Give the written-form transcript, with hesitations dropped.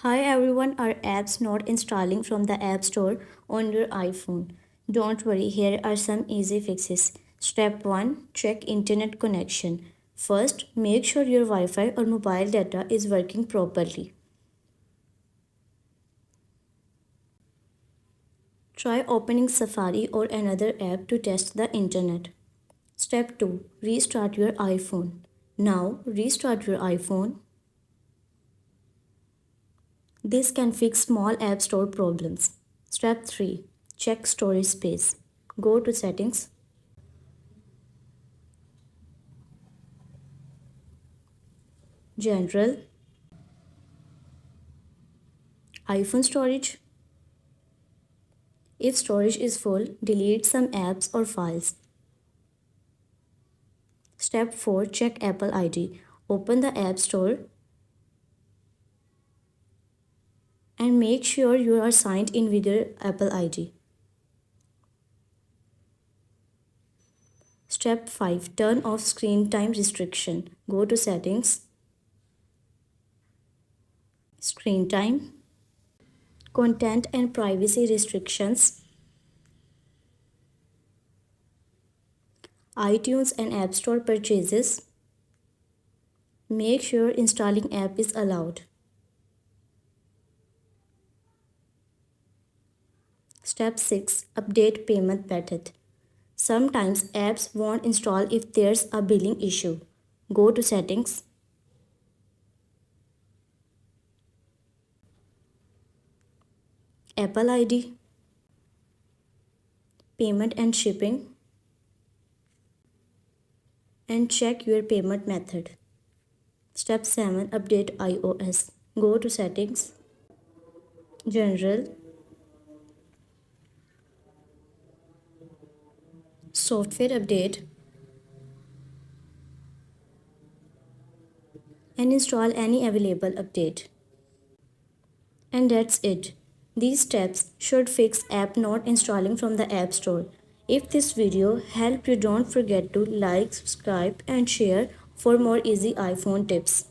Hi everyone, are apps not installing from the App Store on your iPhone? Don't worry, here are some easy fixes. Step 1, check internet connection. First, make sure your Wi Fi or mobile data is working properly. Try opening Safari or another app to test the internet. Step 2, restart your iPhone. Now, restart your iPhone. This can fix small App Store problems. Step 3, check storage space. Go to Settings, General, iPhone storage. If storage is full, delete some apps or files. Step 4, check Apple ID. Open the App Store and make sure you are signed in with your Apple ID. Step 5, turn off screen time restriction. Go to Settings, Screen Time, Content and Privacy Restrictions, iTunes and App Store purchases. Make sure installing app is allowed. Step 6, update payment method. Sometimes apps won't install if there's a billing issue. Go to Settings, Apple ID, Payment and Shipping, and check your payment method. Step 7, update iOS. Go to Settings, General, Software Update, and install any available update. And that's it. These steps should fix app not installing from the App Store. If this video helped you, don't forget to like, subscribe and share for more easy iPhone tips.